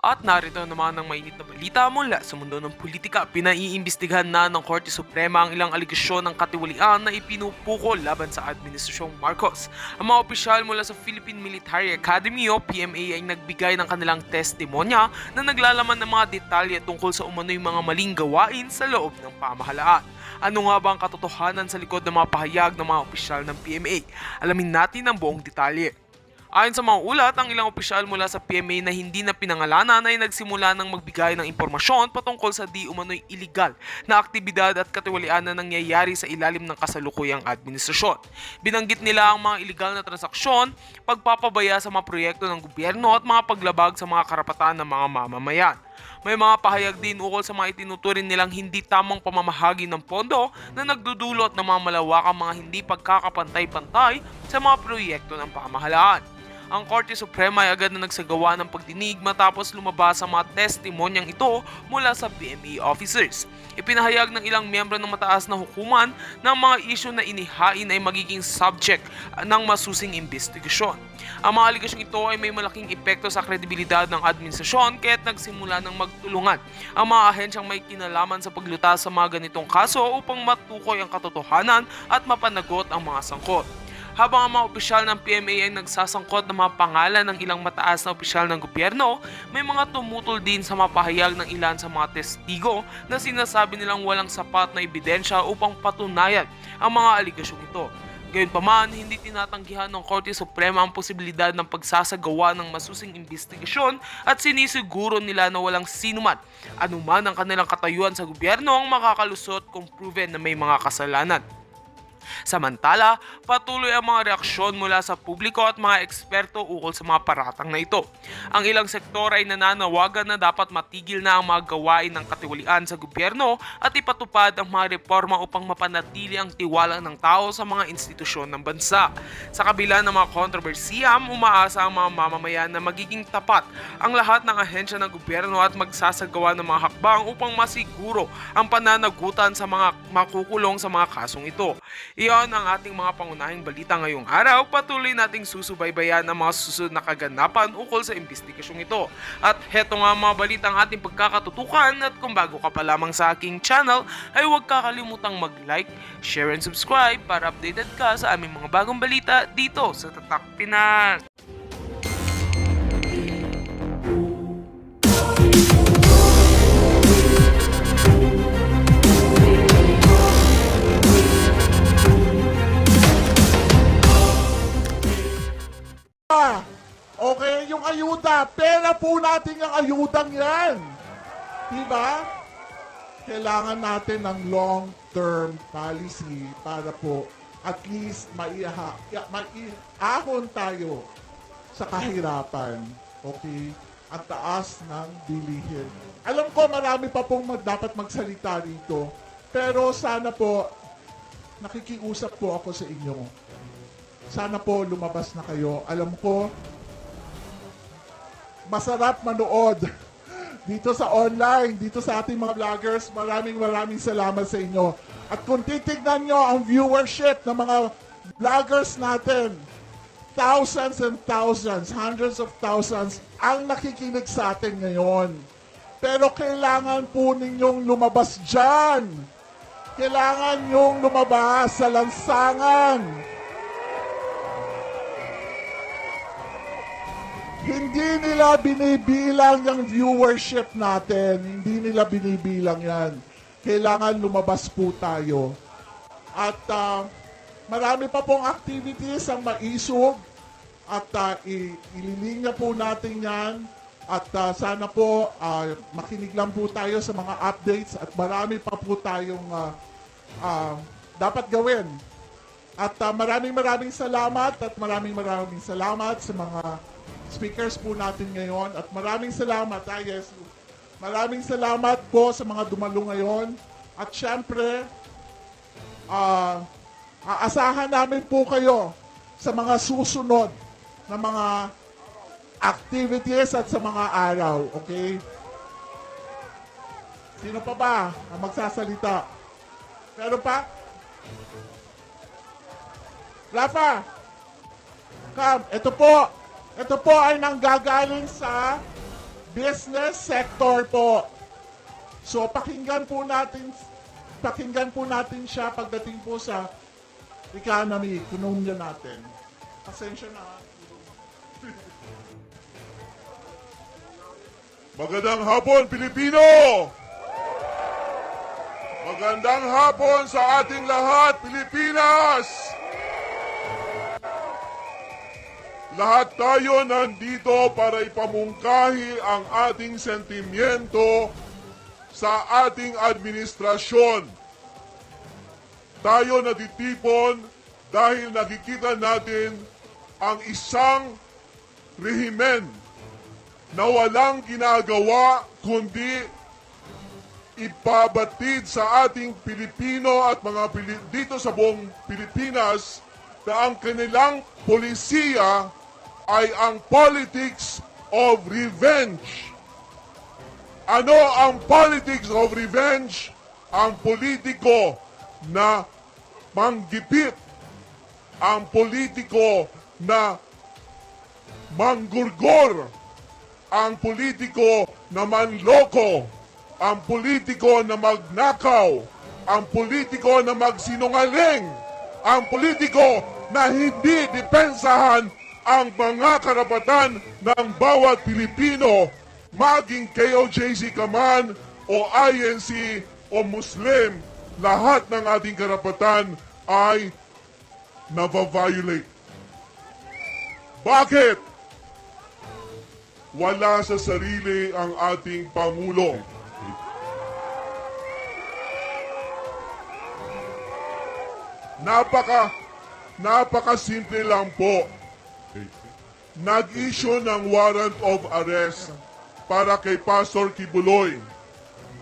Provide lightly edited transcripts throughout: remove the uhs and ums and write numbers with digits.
At narito naman ang mainit na balita mula sa mundo ng politika. Pinaiimbestigahan na ng Korte Suprema ang ilang aligasyon ng katiwalian na ipinupukol laban sa Administrasyong Marcos. Ang mga opisyal mula sa Philippine Military Academy o PMA ay nagbigay ng kanilang testimonya na naglalaman ng mga detalye tungkol sa umano'y mga maling gawain sa loob ng pamahalaan. Ano nga ba ang katotohanan sa likod ng mga pahayag ng mga opisyal ng PMA? Alamin natin ang buong detalye. Ayon sa mga ulat, ang ilang opisyal mula sa PMA na hindi na pinangalanan ay nagsimula ng magbigay ng impormasyon patungkol sa di umano'y iligal na aktibidad at katiwalian na nangyayari sa ilalim ng kasalukuyang administrasyon. Binanggit nila ang mga iligal na transaksyon, pagpapabaya sa mga proyekto ng gobyerno at mga paglabag sa mga karapatan ng mga mamamayan. May mga pahayag din ukol sa mga itinuturing nilang hindi tamang pamamahagi ng pondo na nagdudulot ng mga malawakang mga hindi pagkakapantay-pantay sa mga proyekto ng pamahalaan. Ang Korte Suprema ay agad na nagsagawa ng pagdinig matapos lumabas ang mga testimonyang ito mula sa PMA officers. Ipinahayag ng ilang miyembro ng mataas na hukuman na ang mga isyu na inihain ay magiging subject ng masusing investigasyon. Ang mga aligasyong ito ay may malaking epekto sa kredibilidad ng administrasyon kaya't nagsimula ng magtulungan ang mga ahensyang may kinalaman sa paglutas sa mga ganitong kaso upang matukoy ang katotohanan at mapanagot ang mga sangkot. Habang ang mga opisyal ng PMA ay nagsasangkot ng mga pangalan ng ilang mataas na opisyal ng gobyerno, may mga tumutol din sa mapahayag ng ilan sa mga testigo na sinasabi nilang walang sapat na ebidensya upang patunayan ang mga aligasyong ito. Gayunpaman, hindi tinatanggihan ng Korte Suprema ang posibilidad ng pagsasagawa ng masusing investigasyon at sinisiguro nila na walang sinuman, anuman ang kanilang katayuan sa gobyerno ang makakalusot kung proven na may mga kasalanan. Samantala, patuloy ang mga reaksyon mula sa publiko at mga eksperto ukol sa mga paratang na ito. Ang ilang sektor ay nananawagan na dapat matigil na ang mga gawain ng katiwalian sa gobyerno at ipatupad ang mga reforma upang mapanatili ang tiwala ng tao sa mga institusyon ng bansa. Sa kabila ng mga kontrobersiya, umaasa ang mga mamamayan na magiging tapat ang lahat ng ahensya ng gobyerno at magsasagawa ng mga hakbang upang masiguro ang pananagutan sa mga makukulong sa mga kasong ito. Iyon ang ating mga pangunahing balita ngayong araw. Patuloy nating susubaybayan ang mga susunod na kaganapan ukol sa investigasyong ito. At heto nga mga balita ang ating pagkakatutukan at kung bago ka pa lamang sa aking channel ay huwag kakalimutang mag-like, share and subscribe para updated ka sa aming mga bagong balita dito sa Tatak Pinas. Okay, yung ayuda, pera po natin ang ayudang yan. Diba? Kailangan natin ng long-term policy para po at least maiahon tayo sa kahirapan. Okay? Ang taas ng bilihin. Alam ko marami pa pong dapat magsalita rito, pero sana po nakikiusap po ako sa inyo. Sana po lumabas na kayo. Alam ko, masarap manood dito sa online, dito sa ating mga vloggers. Maraming salamat sa inyo. At kung titignan nyo ang viewership ng mga vloggers natin, thousands and thousands, hundreds of thousands ang nakikinig sa atin ngayon. Pero kailangan po ninyong lumabas dyan. Kailangan nyong lumabas sa lansangan. Hindi nila binibilang yung viewership natin. Hindi nila binibilang yan. Kailangan lumabas po tayo. At marami pa pong activities ang maisog. At ililinya po natin yan. At sana po makinig lang po tayo sa mga updates. At marami pa po tayong dapat gawin. At maraming salamat. At maraming salamat sa mga speakers po natin ngayon at maraming salamat, maraming salamat po sa mga dumalo ngayon at syempre aasahan namin po kayo sa mga susunod na mga activities at sa mga araw, okay? Sino pa ba ang magsasalita? Pero pa? Rafa! Come, ito po ay nanggagaling sa business sector po. So pakinggan po natin siya pagdating po sa economy, ekonomiya natin. Pasensya na. Magandang hapon, Pilipino! Magandang hapon sa ating lahat, Pilipinas! Lahat tayo nandito para ipamungkahi ang ating sentimiento sa ating administrasyon. Tayo natitipon dahil nakikita natin ang isang rehimen na walang ginagawa kundi ipabatid sa ating Pilipino at mga dito sa buong Pilipinas na ang kanilang polisiya ay ang politics of revenge. Ano ang politics of revenge? Ang politiko na manggipit, ang politiko na manggurgor, ang politiko na manloko, ang politiko na magnakaw, ang politiko na magsinungaling, ang politiko na hindi depensahan ang mga karapatan ng bawat Pilipino, maging KOJC ka man o INC o Muslim, lahat ng ating karapatan ay nava-violate. Bakit? Wala sa sarili ang ating Pangulo. Napaka-simple lang po. Nag-issue ng warrant of arrest para kay Pastor Kibuloy.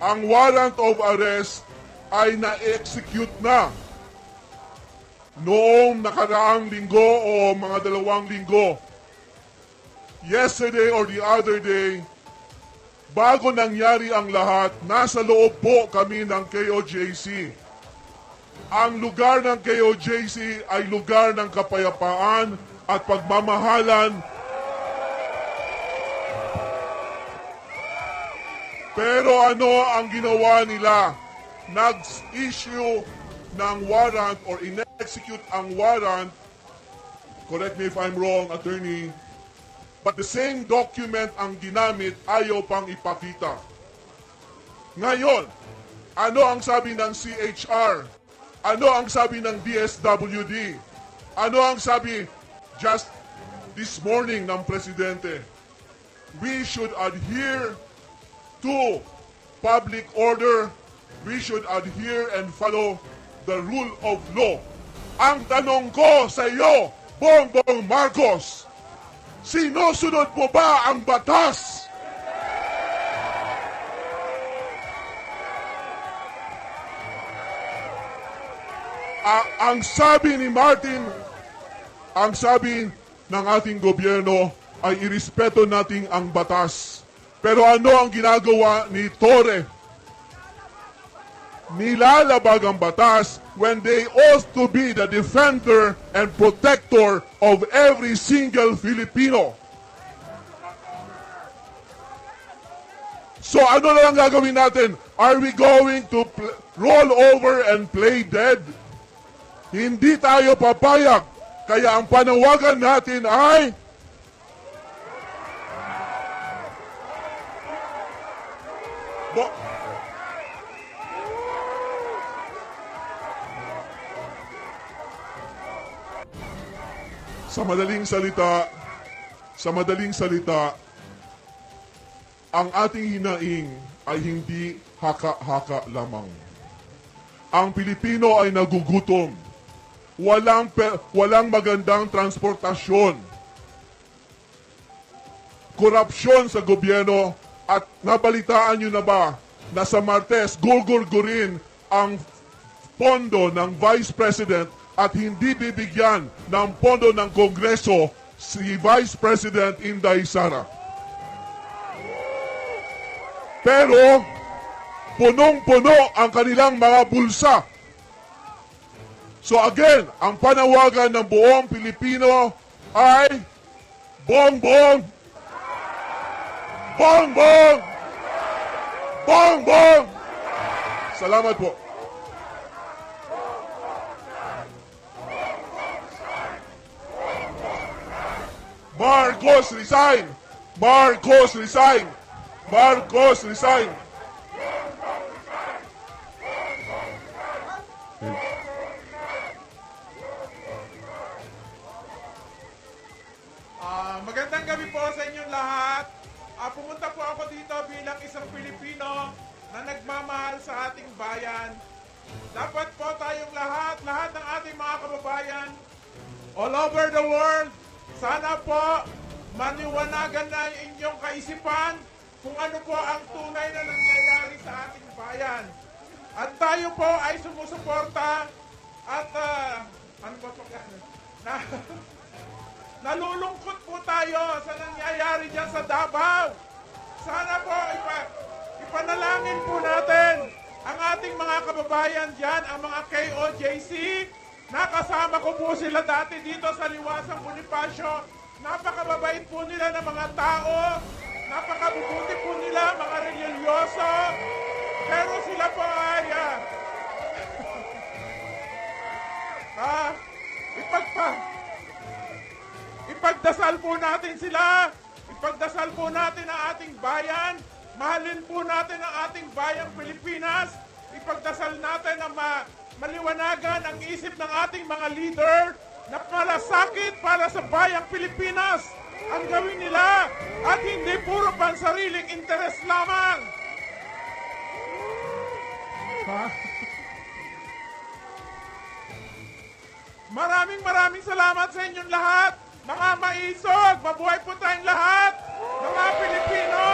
Ang warrant of arrest ay na-execute na noong nakaraang linggo o mga 2 linggo. Yesterday or the other day, bago nangyari ang lahat, nasa loob po kami ng KOJC. Ang lugar ng KOJC ay lugar ng kapayapaan at pagmamahalan. Pero ano ang ginawa nila? Nag-issue ng warrant or in-execute ang warrant. Correct me if I'm wrong, attorney. But the same document ang ginamit, ayaw pang ipakita. Ngayon, ano ang sabi ng CHR? Ano ang sabi ng DSWD? Ano ang sabi just this morning ng Presidente? We should adhere to public order. We should adhere and follow the rule of law. Ang tanong ko sa iyo, Bongbong Marcos, sinusunod mo ba ang batas? Ang sabi ni Martin, ang sabi ng ating gobyerno ay irespeto natin ang batas. Pero ano ang ginagawa ni Torre? Nilalabag ang batas when they ought to be the defender and protector of every single Filipino. So ano na lang gagawin natin? Are we going to roll over and play dead? Hindi tayo papayag. Kaya ang panawagan natin ay sa madaling salita, ang ating hinaing ay hindi haka-haka lamang. Ang Pilipino ay nagugutom. Walang magandang transportasyon. Korupsyon sa gobyerno at nabalitaan nyo na ba na sa Martes gugurgurin ang pondo ng Vice President at hindi bibigyan ng pondo ng Kongreso si Vice President Inday Sara. Pero punong-puno ang kanilang mga bulsa. So again, ang panawagan ng buong Pilipino ay Bongbong! Bongbong! Bongbong! Salamat po. Marcos resign! Marcos resign! Marcos resign! Magandang gabi po sa inyong lahat. Pumunta po ako dito bilang isang Pilipino na nagmamahal sa ating bayan. Dapat po tayong lahat ng ating mga kababayan all over the world, sana po maniwanagan na ang inyong kaisipan kung ano po ang tunay na nangyayari sa ating bayan. At tayo po ay sumusuporta at ano ba po na nalulungkot po tayo sa nangyayari dyan sa Davao. Sana po ipanalangin po natin ang ating mga kababayan dyan, ang mga KOJC. Nakasama ko po sila dati dito sa Liwasang Bonifacio. Napakababait po nila ng mga tao. Napakabubuti po nila, mga religyoso. Pero sila po ay ipagdasal po natin sila. Ipagdasal po natin ang ating bayan. Mahalin po natin ang ating bayang Pilipinas. Ipagdasal natin na maliwanagan ang isip ng ating mga leader na malasakit para sa bayang Pilipinas ang gawin nila at hindi puro pansariling interes lamang. Maraming salamat sa inyong lahat. Mga maisog, mabuhay po tayong lahat. Mga Pilipino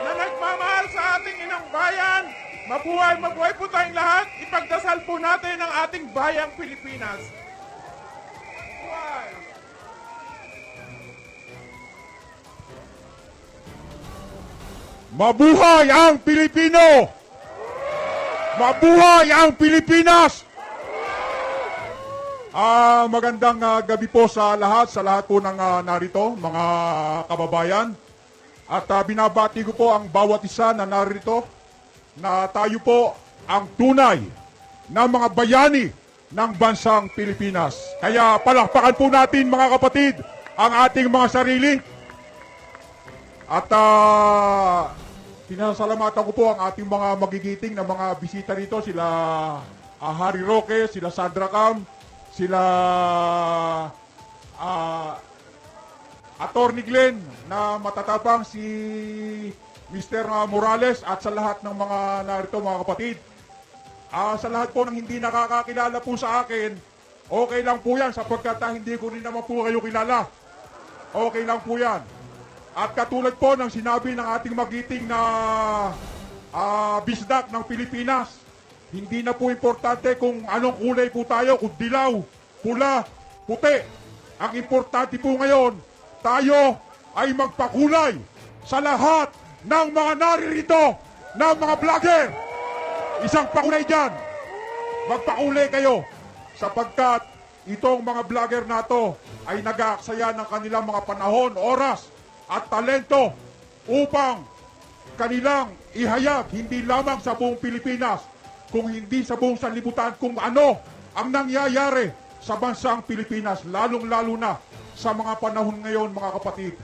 na nagmamahal sa ating inang bayan. Mabuhay po tayong lahat. Ipagdasal po natin ang ating bayang Pilipinas. Buhay! Mabuhay ang Pilipino! Mabuhay ang Pilipinas! Magandang gabi po sa lahat po ng narito, mga kababayan. At binabati ko po ang bawat isa na narito na tayo po ang tunay na mga bayani ng bansang Pilipinas. Kaya palakpakan po natin, mga kapatid, ang ating mga sarili. At pinasalamatan ko po ang ating mga magigiting na mga bisita rito, sila Harry Roque, sila Sandra Cam, sila Attorney Glenn na matatapang, si Mr. Morales, at sa lahat ng mga narito, mga kapatid. Sa lahat po ng hindi nakakakilala po sa akin, okay lang po yan sapagkat hindi ko rin naman po kayo kilala. Okay lang po yan. At katulad po ng sinabi ng ating magiting na bisdak ng Pilipinas, hindi na po importante kung anong kulay po tayo, kung dilaw, pula, puti. Ang importante po ngayon, tayo ay magpakulay sa lahat ng mga naririto ng mga vlogger. Isang pakulay dyan. Magpakulay kayo sapagkat itong mga vlogger na to ay nag-aaksaya ng kanilang mga panahon, oras at talento upang kanilang ihayag hindi lamang sa buong Pilipinas, kung hindi sa buong sanlibutan, kung ano ang nangyayari sa bansang Pilipinas, lalong-lalo na sa mga panahon ngayon, mga kapatid,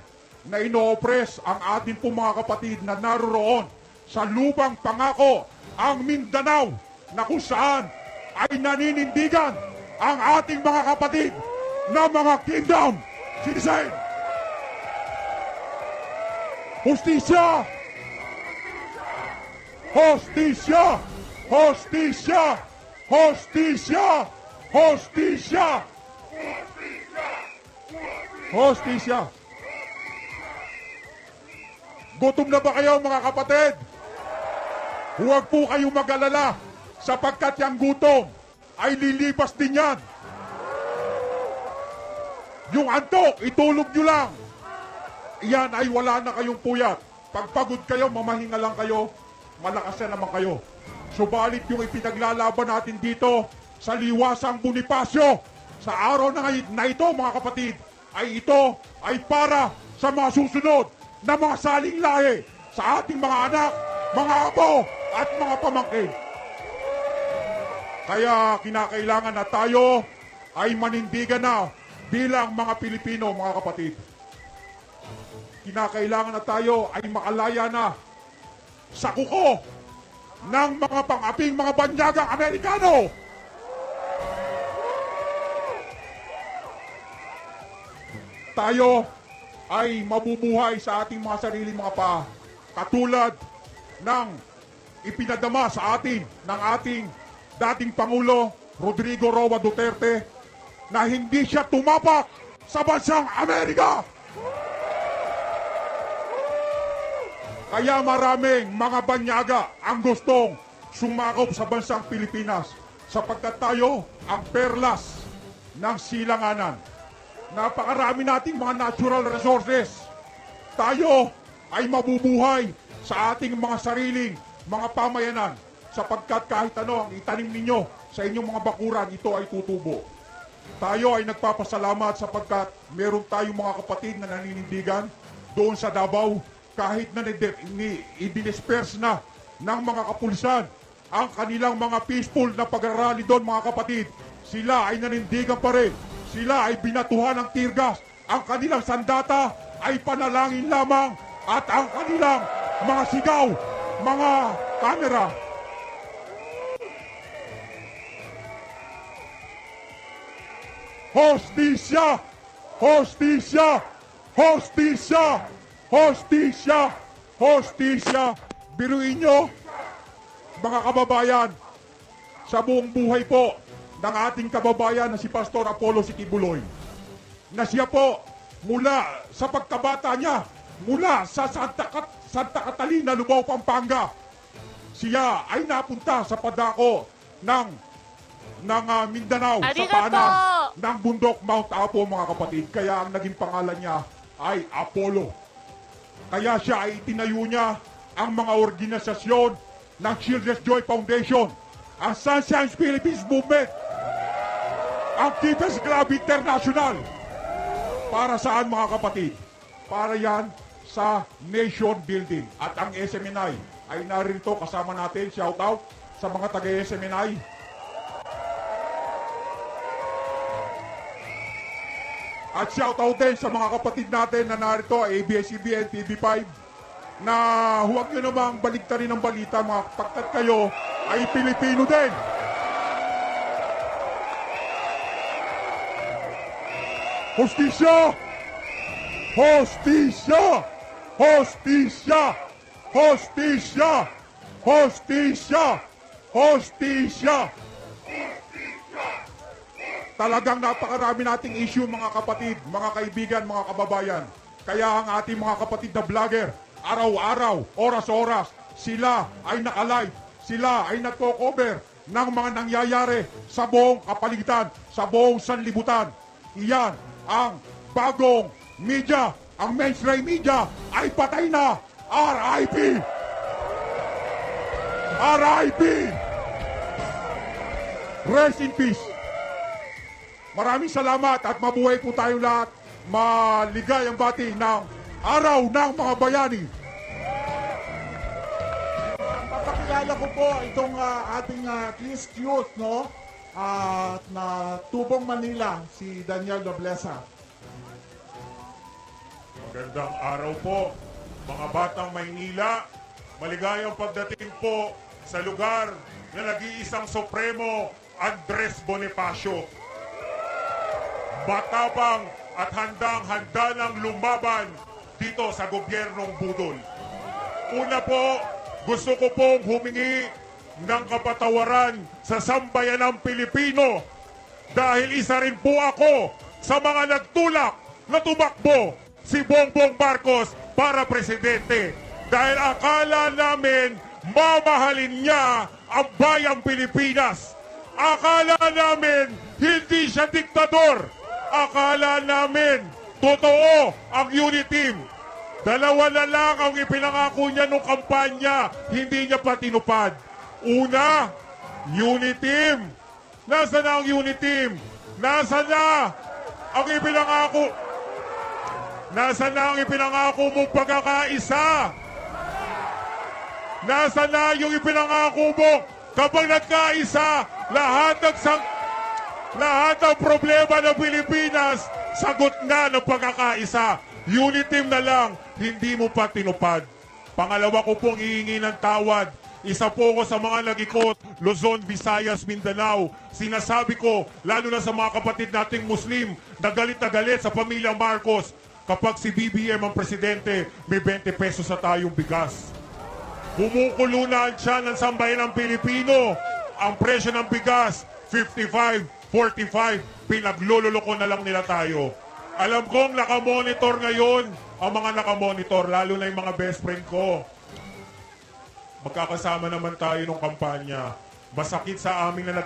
na ino-oppress ang ating pong mga kapatid na naroroon sa lupang pangako, ang Mindanao, na kung saan ay naninindigan ang ating mga kapatid na mga kingdom citizen. Hustisya! Hustisya! Hostisya! Hostisya! Hostisya! Hostisya! Gutom na ba kayo, mga kapatid? Huwag po kayong mag-alala sapagkat yung gutom ay lilipas din yan. Yung antok, itulog nyo lang. Iyan ay wala na kayong puyat. Pag pagod kayo, mamahinga lang kayo, malakas na naman kayo. Subalit yung ipinaglalaban natin dito sa Liwasang Bonifacio sa araw na ito, mga kapatid, ay ito ay para sa mga susunod na mga saling lahi sa ating mga anak, mga apo, at mga pamangkin. Kaya kinakailangan na tayo ay manindigan na bilang mga Pilipino, mga kapatid. Kinakailangan na tayo ay makalaya na sa kuko ng mga pang-aping mga banyagang Amerikano. Tayo ay mabubuhay sa ating mga sariling mga paa, katulad ng ipinadama sa atin ng ating dating Pangulo Rodrigo Roa Duterte na hindi siya tumapak sa bansang Amerika. Kaya maraming mga banyaga ang gustong sumakop sa bansang Pilipinas sapagkat tayo ang perlas ng silanganan. Napakarami nating mga natural resources. Tayo ay mabubuhay sa ating mga sariling mga pamayanan sapagkat kahit ano ang itanim ninyo sa inyong mga bakuran, ito ay tutubo. Tayo ay nagpapasalamat sapagkat meron tayong mga kapatid na naninindigan doon sa Davao kahit na i-disperse na ng mga kapulisan ang kanilang mga peaceful na pag-arali doon, mga kapatid. Sila ay nanindigan pa rin. Sila ay binatuhan ng tear gas. Ang kanilang sandata ay panalangin lamang at ang kanilang mga sigaw, mga kamera, hostisya! Hostisya! Hostisya! Hostisya! Hostisya! Biruin nyo, mga kababayan, sa buong buhay po ng ating kababayan na si Pastor Apollo Sikibuloy, na siya po mula sa pagkabata niya, mula sa Santa Catalina, Lubao, Pampanga, siya ay napunta sa padako ng Mindanao sa paanan ng bundok Mount Apo, mga kapatid. Kaya ang naging pangalan niya ay Apollo. Kaya siya ay itinayo niya ang mga organisasyon ng Children's Joy Foundation, ang Sunshine Philippines Movement, ang Keepers Club International. Para saan, mga kapatid? Para yan sa nation building. At ang SMNI ay narito kasama natin. Shout out sa mga taga-SMNI. At shoutout din sa mga kapatid natin na narito, ABS-CBN, TV5, na huwag nyo namang baligtarin ang balita, mga pagkat kayo ay Pilipino din. Hostisya! Hostisya! Hostisya! Hostisya! Hostisya! Hostisya! Talagang napakarami nating issue, mga kapatid, mga kaibigan, mga kababayan. Kaya ang ating mga kapatid na vlogger, araw-araw, oras-oras, sila ay nakalive, sila ay nagko-cover ng mga nangyayari sa buong kapaligiran, sa buong sanlibutan. Iyan ang bagong media, ang mainstream media ay patay na. RIP! RIP! Rest in peace! Maraming salamat at mabuhay po tayong lahat. Maligayang bati ng Araw ng mga Bayani. Papakilala ko po itong ating East Youth, no? Na Tubong Manila, si Daniel Nobleza. Magandang araw po, mga batang Maynila. Maligayang pagdating po sa lugar na nag-iisang Supremo Andres Bonifacio. Matapang at handang-handa ng lumaban dito sa gobyernong budol. Una po, gusto ko pong humingi ng kapatawaran sa sambayanang Pilipino dahil isa rin po ako sa mga nagtulak na tumakbo si Bongbong Marcos para presidente dahil akala namin mamahalin niya ang bayang Pilipinas. Akala namin hindi siya diktador. Akala namin totoo ang unity team. Dalawa na lang ang ipinangako niya nung kampanya, hindi niya pa tinupad. Una, unity team. Nasaan na ang unity team? Nasaan na ang ipinangako? Nasaan na ang ipinangako mong pagkakaisa? Nasaan na yung ipinangako mo? Kapag nagkaisa, lahat ng problema ng Pilipinas, sagot na ng pagkakaisa. Unit team na lang, hindi mo pa tinupad. Pangalawa ko pong hihingi ng tawad. Isa po ko sa mga nag-ikot, Luzon, Visayas, Mindanao. Sinasabi ko, lalo na sa mga kapatid nating Muslim, na galit sa pamilya Marcos. Kapag si BBM ang presidente, may 20 pesos na tayong bigas. Kumukulo na ang tiyan ng sambayan ng Pilipino. Ang presyo ng bigas, 55, 45. Pinaglululoko na lang nila tayo. Alam kong nakamonitor ngayon ang mga nakamonitor, lalo na yung mga best friend ko. Magkakasama naman tayo ng kampanya. Masakit sa amin na